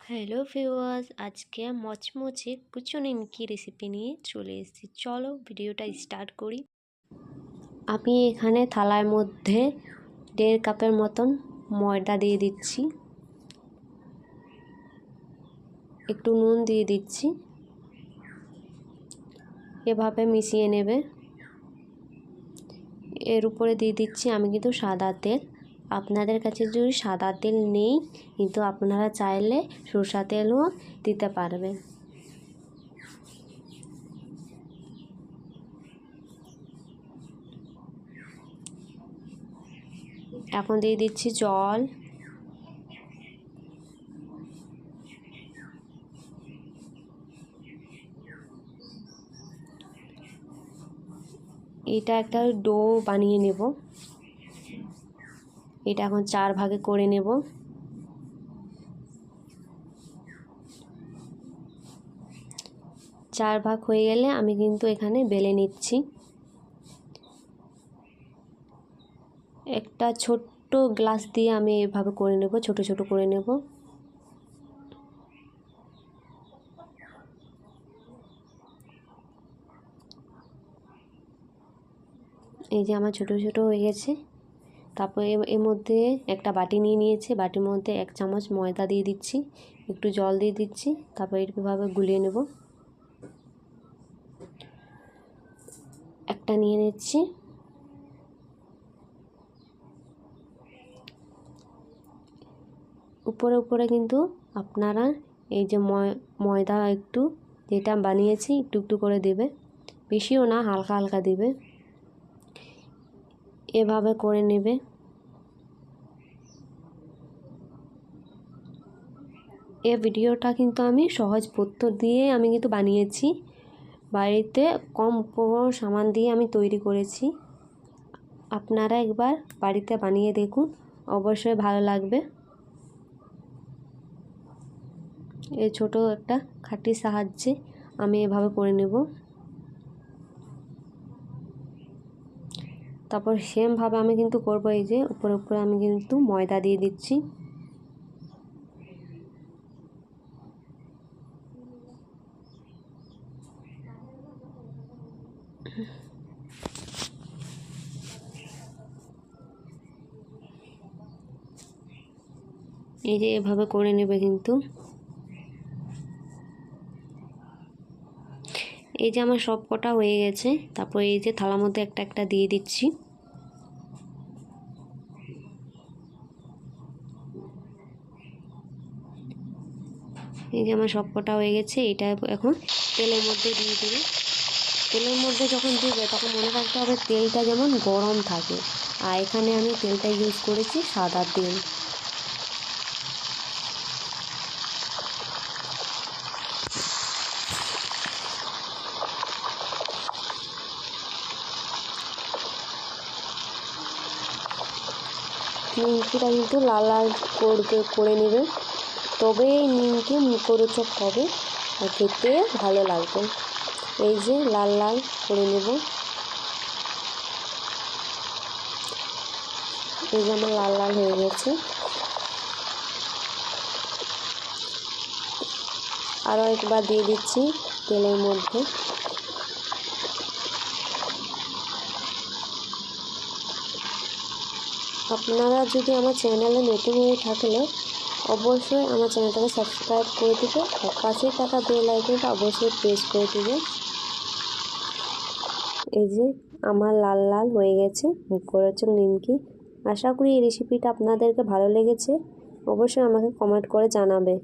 Hello viewers, আজকে মচমচে কুচো নিমকি রেসিপি নিয়ে চলে এসেছি। চলো ভিডিওটা স্টার্ট করি। আমি এখানে থালার মধ্যে 1.5 কাপের মতন ময়দা দিয়ে দিচ্ছি, একটু নুন দিয়ে দিচ্ছি, এভাবে মিশিয়ে নেবে। এর উপরে দিয়ে দিচ্ছি আমি কিন্তু সাদা তেল। আপনাদের কাছে যদি সাদা তেল নেই কিন্তু আপনারা চাইলে সরষা তেলও দিতে পারবেন। এখন দিয়ে দিচ্ছি জল, এটা একটা ডো বানিয়ে নেব। এটা এখন 4 ভাগে করে নেব। চার ভাগ হয়ে গেলে আমি কিন্তু এখানে বেলে নিচ্ছি। একটা ছোট্ট গ্লাস দিয়ে আমি এভাবে করে নেব, ছোট ছোট করে নেব। এই যে আমার ছোট ছোট হয়ে গেছে। তারপরে এর মধ্যে একটা বাটি নিয়ে নিয়েছি, বাটির মধ্যে 1 চামচ ময়দা দিয়ে দিচ্ছি, একটু জল দিয়ে দিচ্ছি, তারপর এইভাবে গুলিয়ে নেব। একটা নিয়ে নিচ্ছি। উপরে উপরে কিন্তু আপনারা এই যে ময়দা একটু যেটা বানিয়েছি একটু একটু করে দেবে, বেশিও না, হালকা হালকা দেবে। এভাবে করে নেবে। এই ভিডিওটা কিন্তু আমি সহজ পদ্ধতি দিয়ে আমি কিন্তু বানিয়েছি, বাড়িতে কম উপকরণ সামান দিয়ে আমি তৈরি করেছি। আপনারা একবার বাড়িতে বানিয়ে দেখুন, অবশ্যই ভালো লাগবে। এই ছোট একটা খাটির সাহায্যে আমি এভাবে করে নেব। তারপর সেমভাবে আমি কিন্তু করব। এই যে উপরে উপরে আমি কিন্তু ময়দা দিয়ে দিচ্ছি। এই যে এভাবে করে নেবে কিন্তু। এই যে আমার সব কটা হয়ে গেছে। তারপর এই যে থালার মধ্যে একটা একটা দিয়ে দিচ্ছি। এই যে আমার সব কটা হয়ে গেছে। এটা এখন তেলের মধ্যে দিয়ে দেবে। তেলের মধ্যে যখন দেবে তখন মনে রাখতে হবে তেলটা যেমন গরম থাকে। আর এখানে আমি তেলটা ইউজ করেছি সাদা তেল। নিমকিটা কিন্তু লাল লাল করে নেবে, তবে এই নিমকি মুখরোচক হবে আর খেতে ভালো লাগবে। এই যে লাল লাল করে নেব। এই যে আমার লাল লাল হয়ে গেছে। আরও একবার দিয়ে দিচ্ছি তেলের মধ্যে। আপনারা যদি আমার চ্যানেলে নতুন হয়ে থাকলে অবশ্যই আমার চ্যানেলটাকে সাবস্ক্রাইব করে দেবে আর পাশে থাকা বেল আইকনটা অবশ্যই প্রেস করে দেবে। এই যে আমার লাল লাল হয়ে গেছে মুখরোচক নিমকি। আশা করি এই রেসিপিটা আপনাদেরকে ভালো লেগেছে। অবশ্যই আমাকে কমেন্ট করে জানাবে।